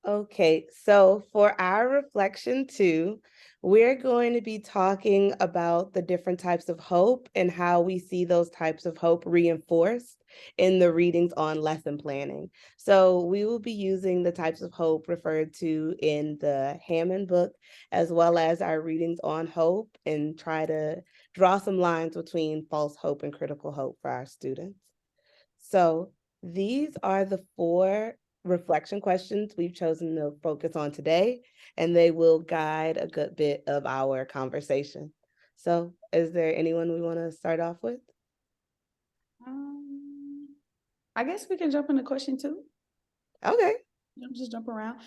Okay, so for our reflection two, we're going to be talking about the different types of hope and how we see those types of hope reinforced in the readings on lesson planning. So we will be using the types of hope referred to in the Hammond book, as well as our readings on hope, and try to draw some lines between false hope and critical hope for our students. So these are the four reflection questions we've chosen to focus on today, and they will guide a good bit of our conversation. So is there anyone we want to start off with? Um, I guess we can jump into question two. Okay. Just jump around.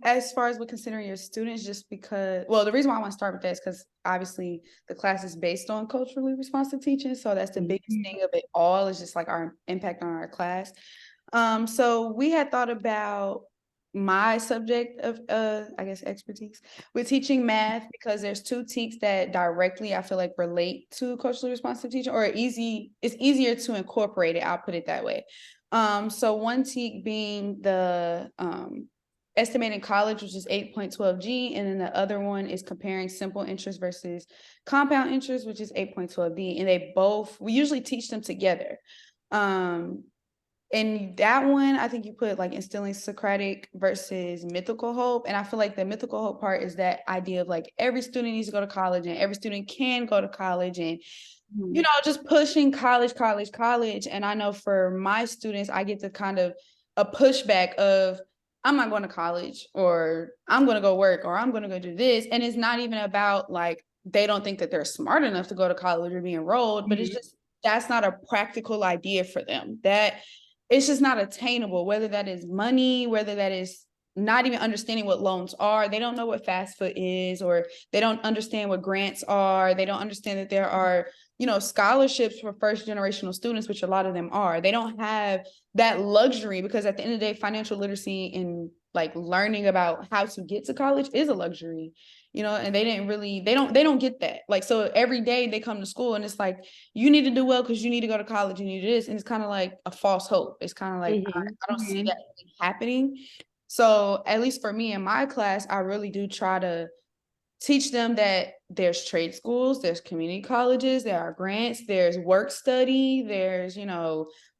As far as we're considering your students, just because, well, the reason why I want to start with that is because obviously the class is based on culturally responsive teaching. So that's the biggest thing of it all, is just like our impact on our class. So we had thought about my subject of I guess expertise with teaching math, because there's two TEKs that directly I feel like relate to culturally responsive teaching, or it's easier to incorporate it, I'll put it that way. So one TEK being the estimating college, which is 8.12G, and then the other one is comparing simple interest versus compound interest, which is 8.12D. And we usually teach them together. And that one, I think you put like instilling Socratic versus mythical hope. And I feel like the mythical hope part is that idea of like every student needs to go to college and every student can go to college, and just pushing college, college, college. And I know for my students, I get the kind of a pushback of, I'm not going to college, or I'm going to go work, or I'm going to go do this. And it's not even about like they don't think that they're smart enough to go to college or be enrolled, but it's just that's not a practical idea for them. That it's just not attainable, whether that is money, whether that is not even understanding what loans are. They don't know what FAFSA is, or they don't understand what grants are. They don't understand that there are, scholarships for first generational students, which a lot of them are. They don't have that luxury, because at the end of the day, financial literacy and like learning about how to get to college is a luxury, and they don't get that. Like, so every day they come to school and it's like, you need to do well because you need to go to college, you need to this. And it's kind of like a false hope. It's kind of like, I don't see that happening. So at least for me in my class, I really do try to teach them that there's trade schools, there's community colleges, there are grants, there's work study, there's,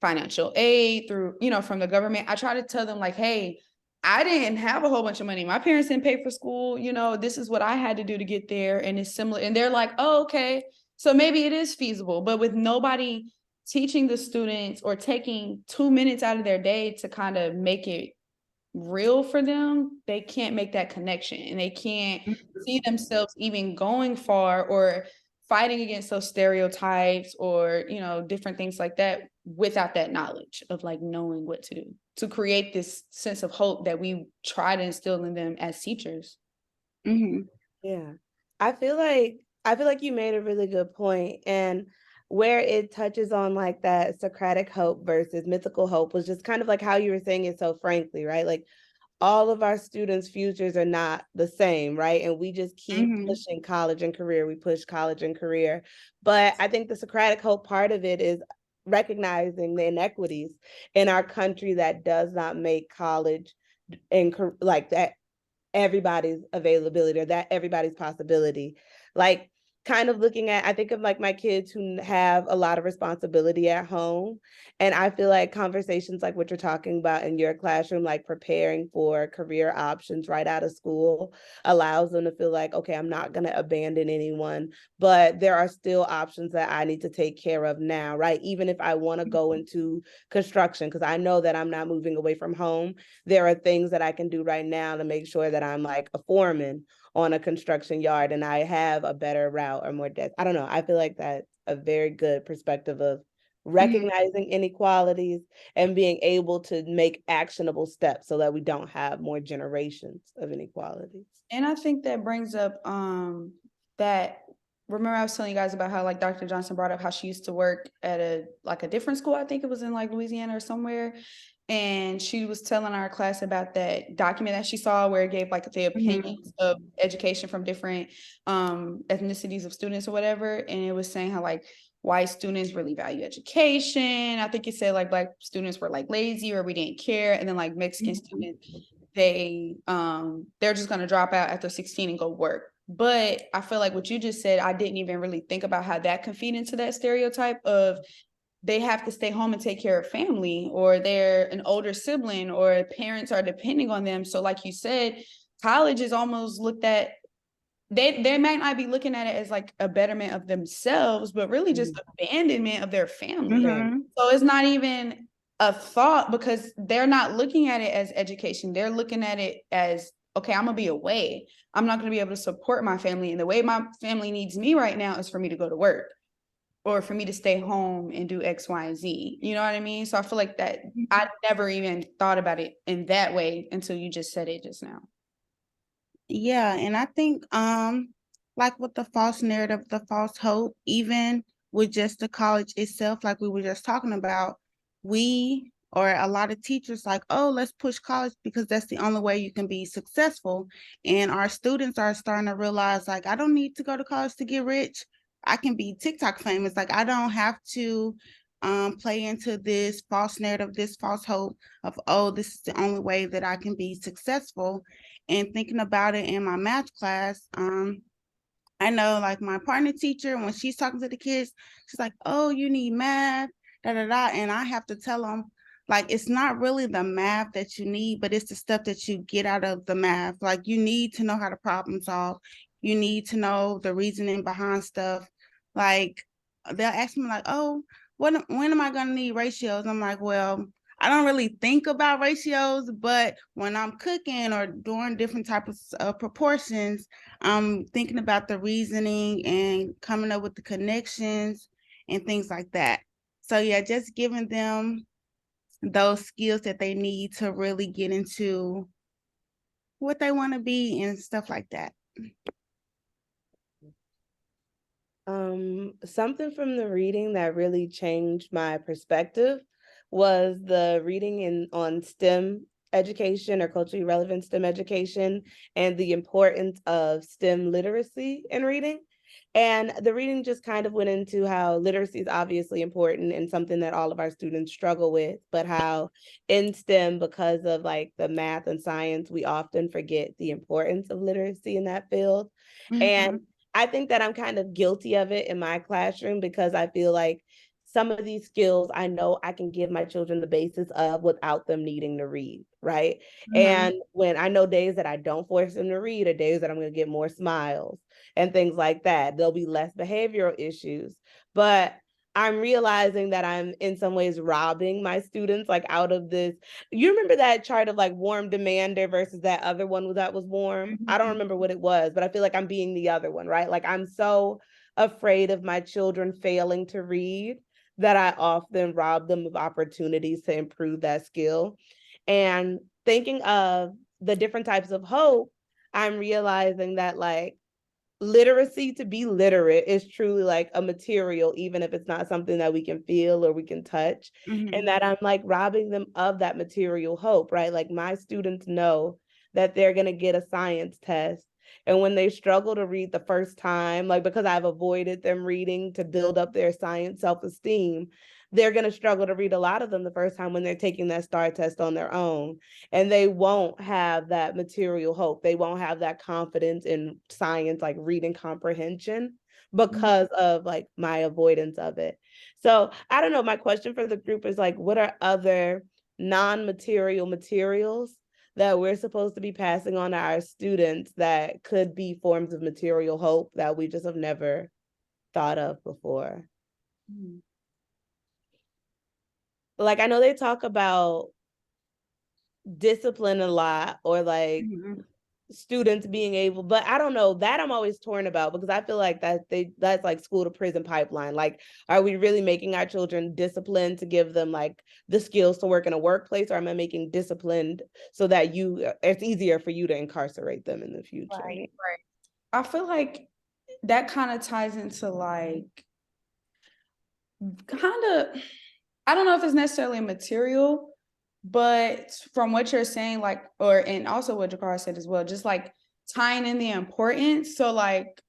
financial aid through, from the government. I try to tell them like, hey, I didn't have a whole bunch of money. My parents didn't pay for school. This is what I had to do to get there. And it's similar. And they're like, oh, okay. So maybe it is feasible. But with nobody teaching the students or taking 2 minutes out of their day to kind of make it real for them, they can't make that connection, and they can't see themselves even going far or fighting against those stereotypes, or different things like that, without that knowledge of like knowing what to do to create this sense of hope that we try to instill in them as teachers. Yeah. I feel like you made a really good point, and where it touches on like that Socratic hope versus mythical hope was just kind of like how you were saying it so frankly, right? Like all of our students' futures are not the same, right? And we just keep pushing college and career. We push college and career. But I think the Socratic hope part of it is recognizing the inequities in our country that does not make college and like that everybody's availability or that everybody's possibility. Like kind of looking at, I think of like my kids who have a lot of responsibility at home. And I feel like conversations like what you're talking about in your classroom, like preparing for career options right out of school, allows them to feel like, okay, I'm not going to abandon anyone, but there are still options that I need to take care of now, right? Even if I want to go into construction, because I know that I'm not moving away from home, there are things that I can do right now to make sure that I'm like a foreman on a construction yard and I have a better route or more depth. I don't know. I feel like that's a very good perspective of recognizing inequalities and being able to make actionable steps so that we don't have more generations of inequalities. And I think that brings up that, remember I was telling you guys about how like Dr. Johnson brought up how she used to work at a different school. I think it was in like Louisiana or somewhere. And she was telling our class about that document that she saw where it gave like the opinions of education from different ethnicities of students or whatever. And it was saying how like white students really value education. I think it said like Black students were like lazy or we didn't care. And then like Mexican students they're just going to drop out after 16 and go work. But I feel like what you just said, I didn't even really think about how that can feed into that stereotype of they have to stay home and take care of family, or they're an older sibling, or parents are depending on them. So like you said, college is almost looked at, they might not be looking at it as like a betterment of themselves, but really just abandonment of their family. So it's not even a thought, because they're not looking at it as education. They're looking at it as, okay, I'm gonna be away. I'm not gonna be able to support my family. And the way my family needs me right now is for me to go to work, or for me to stay home and do X, Y, and Z. You know what I mean? So I feel like that I never even thought about it in that way until you just said it just now. Yeah, and I think like with the false narrative, the false hope, even with just the college itself, like we were just talking about, we or a lot of teachers like, oh, let's push college because that's the only way you can be successful. And our students are starting to realize, like, I don't need to go to college to get rich. I can be TikTok famous. Like, I don't have to play into this false narrative, this false hope of, oh, this is the only way that I can be successful. And thinking about it in my math class, I know like my partner teacher, when she's talking to the kids, she's like, oh, you need math, da da da. And I have to tell them, like, it's not really the math that you need, but it's the stuff that you get out of the math. Like, you need to know how to problem solve. You need to know the reasoning behind stuff. Like, they'll ask me, like, oh, when am I going to need ratios? I'm like, well, I don't really think about ratios, but when I'm cooking or doing different types of proportions, I'm thinking about the reasoning and coming up with the connections and things like that. So yeah, just giving them those skills that they need to really get into what they want to be and stuff like that. Something from the reading that really changed my perspective was the reading on STEM education, or culturally relevant STEM education, and the importance of STEM literacy in reading. And the reading just kind of went into how literacy is obviously important and something that all of our students struggle with, but how in STEM, because of like the math and science, we often forget the importance of literacy in that field. And I think that I'm kind of guilty of it in my classroom, because I feel like some of these skills I know I can give my children the basis of without them needing to read, right? And when I know days that I don't force them to read, or days that I'm going to get more smiles and things like that, there'll be less behavioral issues. But I'm realizing that I'm in some ways robbing my students like out of this. You remember that chart of like warm demander versus that other one that was warm? I don't remember what it was, but I feel like I'm being the other one, right? Like I'm so afraid of my children failing to read that I often rob them of opportunities to improve that skill. And thinking of the different types of hope, I'm realizing that like literacy, to be literate, is truly like a material, even if it's not something that we can feel or we can touch. And that I'm like robbing them of that material hope, right? Like my students know that they're going to get a science test, and when they struggle to read the first time, like because I've avoided them reading to build up their science self-esteem, they're going to struggle to read a lot of them the first time when they're taking that STAR test on their own. And they won't have that material hope. They won't have that confidence in science, like reading comprehension, because of like my avoidance of it. So I don't know. My question for the group is like, what are other non-material materials that we're supposed to be passing on to our students that could be forms of material hope that we just have never thought of before? Like, I know they talk about discipline a lot, or like students being able, but I don't know, that I'm always torn about, because I feel like that's like school to prison pipeline. Like, are we really making our children disciplined to give them like the skills to work in a workplace, or am I making disciplined so that it's easier for you to incarcerate them in the future? Right. I feel like that kind of ties into like kind of, I don't know if it's necessarily material, but from what you're saying, like, and also what Jakara said as well, just like tying in the importance. So like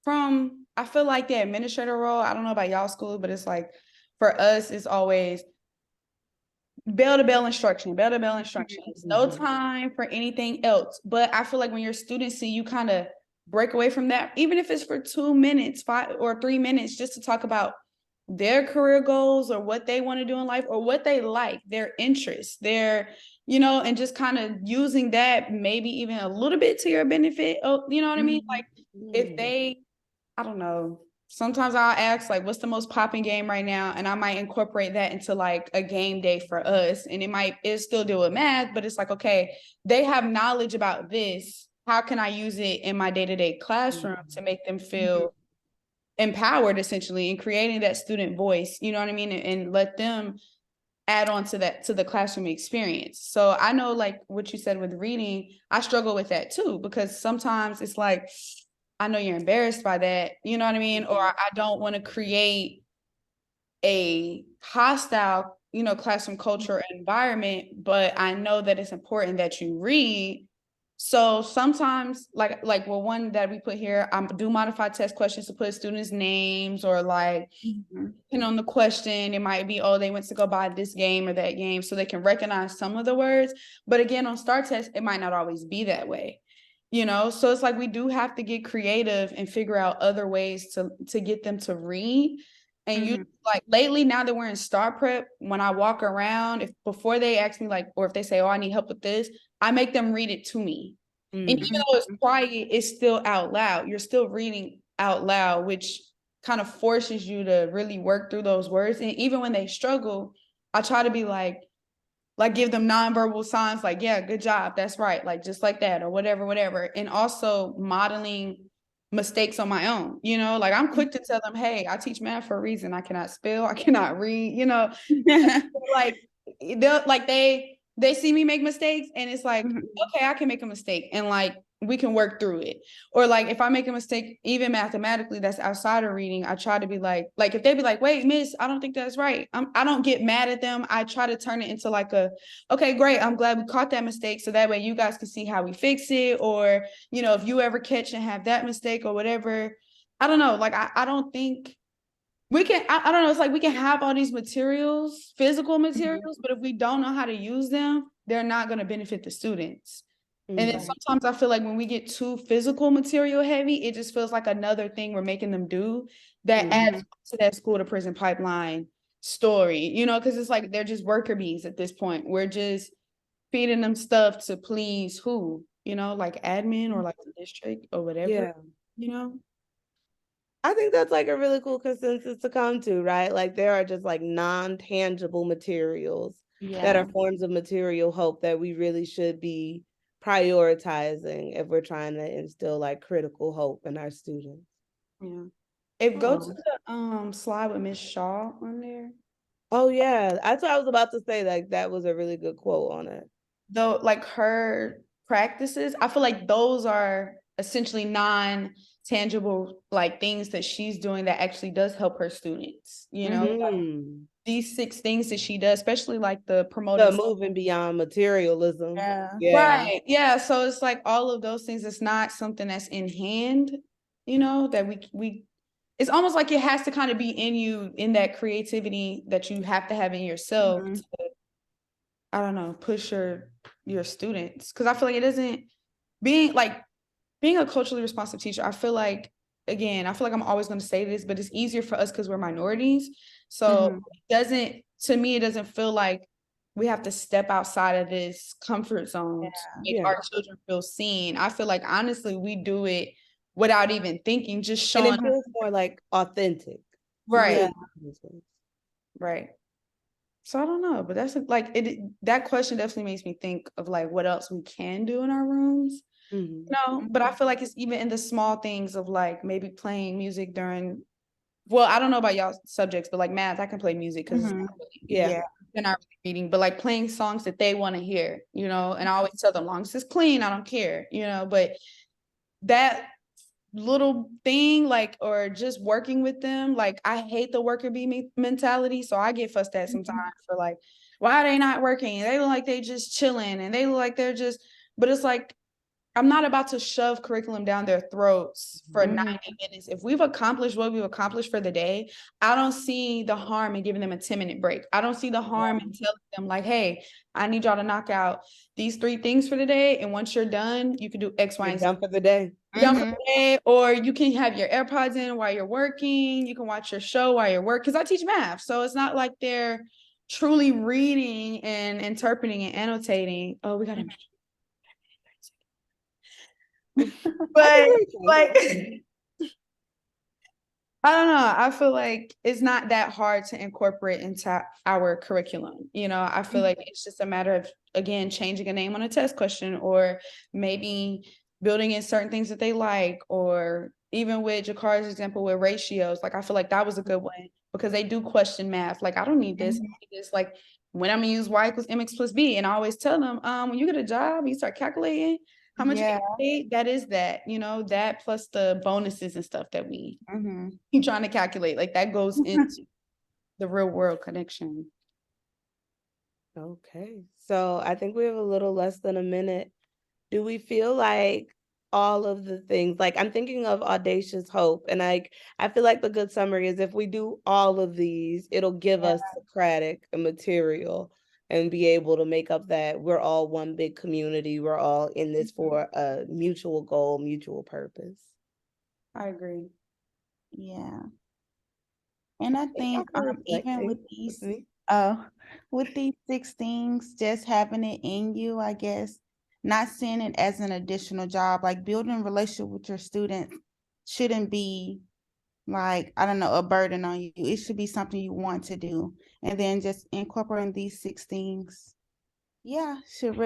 I feel like the administrator role, I don't know about y'all school, but it's like for us, it's always bell to bell instructions, no time for anything else. But I feel like when your students see you kind of break away from that, even if it's for 2 minutes, 5 or 3 minutes, just to talk about their career goals or what they want to do in life or what they like, their interests, their, and just kind of using that maybe even a little bit to your benefit. Oh, you know what I mean? Like if they, I don't know, sometimes I'll ask like, what's the most popping game right now? And I might incorporate that into like a game day for us. And it still deal with math, but it's like, okay, they have knowledge about this. How can I use it in my day-to-day classroom to make them feel empowered essentially in creating that student voice, you know what I mean? And let them add on to that, to the classroom experience. So I know like what you said with reading, I struggle with that too, because sometimes it's like, I know you're embarrassed by that, you know what I mean? Or I don't want to create a hostile, classroom culture environment, but I know that it's important that you read. So sometimes well, one that we put here, I do modified test questions to put students' names or like, on the question, it might be, oh, they went to go buy this game or that game, so they can recognize some of the words. But again, on STAR test, it might not always be that way. So it's like we do have to get creative and figure out other ways to get them to read. And you like lately, now that we're in STAR prep, when I walk around, if before they ask me like, or if they say, oh, I need help with this, I make them read it to me. And even though it's quiet, it's still out loud. You're still reading out loud, which kind of forces you to really work through those words. And even when they struggle, I try to be like give them nonverbal signs, like, yeah, good job, that's right, like just like that, or whatever. And also modeling mistakes on my own, like I'm quick to tell them, hey, I teach math for a reason. I cannot spell, I cannot read, like they see me make mistakes and it's like, okay, I can make a mistake and like we can work through it. Or like if I make a mistake, even mathematically, that's outside of reading, I try to be like if they be like, wait, miss, I don't think that's right. I don't get mad at them. I try to turn it into like okay, great, I'm glad we caught that mistake. So that way you guys can see how we fix it. Or, if you ever catch and have that mistake or whatever, I don't know. Like, I don't think we can, I don't know. It's like we can have all these materials, physical materials, but if we don't know how to use them, they're not going to benefit the students. And then sometimes I feel like when we get too physical material heavy, it just feels like another thing we're making them do that adds to that school to prison pipeline story, because it's like they're just worker bees at this point. We're just feeding them stuff to please who, like admin or like the district or whatever, I think that's like a really cool consensus to come to, right? Like there are just like non-tangible materials that are forms of material hope that we really should be prioritizing if we're trying to instill like critical hope in our students. Yeah. Go to the slide with Miss Shaw on there. Oh yeah, that's what I was about to say. Like that was a really good quote on it. Though, like her practices, I feel like those are essentially non-tangible like things that she's doing that actually does help her students. These 6 things that she does, especially like the promoting, moving beyond materialism. Right. Yeah. So it's like all of those things. It's not something that's in hand, that we it's almost like it has to kind of be in you, in that creativity that you have to have in yourself to, I don't know, push your students. Cause I feel like it isn't being a culturally responsive teacher. I feel like I'm always going to say this, but it's easier for us because we're minorities. So it doesn't feel like we have to step outside of this comfort zone to make our children feel seen. I feel like honestly, we do it without even thinking, just showing. And it feels more like authentic. Right. Right. So I don't know, but that's like that question definitely makes me think of like what else we can do in our rooms. But I feel like it's even in the small things of like maybe playing music during, well, I don't know about y'all subjects, but like math, I can play music because they're not really reading, but like playing songs that they want to hear, and I always tell them, long as it's clean, I don't care, but that little thing, like, or just working with them, like I hate the worker bee mentality, so I get fussed at sometimes for like, why are they not working? They look like they just chilling and they look like they're just, but it's like, I'm not about to shove curriculum down their throats for Mhm. 90 minutes. If we've accomplished what we've accomplished for the day, I don't see the harm in giving them a 10-minute break. I don't see the harm in telling them like, hey, I need y'all to knock out these 3 things for the day. And once you're done, you can do X, Y, You're and Z. done for the day. Done for the day, or you can have your AirPods in while you're working. You can watch your show while you're working. Because I teach math. So it's not like they're truly reading and interpreting and annotating. Oh, we got to but like I don't know. I feel like it's not that hard to incorporate into our curriculum. You know, I feel like it's just a matter of, again, changing a name on a test question, or maybe building in certain things that they like, or even with Jakara's example with ratios. Like, I feel like that was a good one because they do question math. Like, I don't need this. I need this. Like, when I'm gonna use y equals mx plus b, and I always tell them, when you get a job, you start calculating how much you get paid. That is that, you know, that plus the bonuses and stuff that we keep trying to calculate. Like that goes into the real world connection. Okay. So I think we have a little less than a minute. Do we feel like all of the things, like I'm thinking of audacious hope, and I feel like the good summary is if we do all of these, it'll give us Socratic material and be able to make up that we're all one big community. We're all in this for a mutual goal, mutual purpose. I agree. Yeah. And I think even with these 6 things, just having it in you, I guess, not seeing it as an additional job, like building a relationship with your students shouldn't be like, I don't know, a burden on you. It should be something you want to do. And then just incorporating these 6 things, yeah, should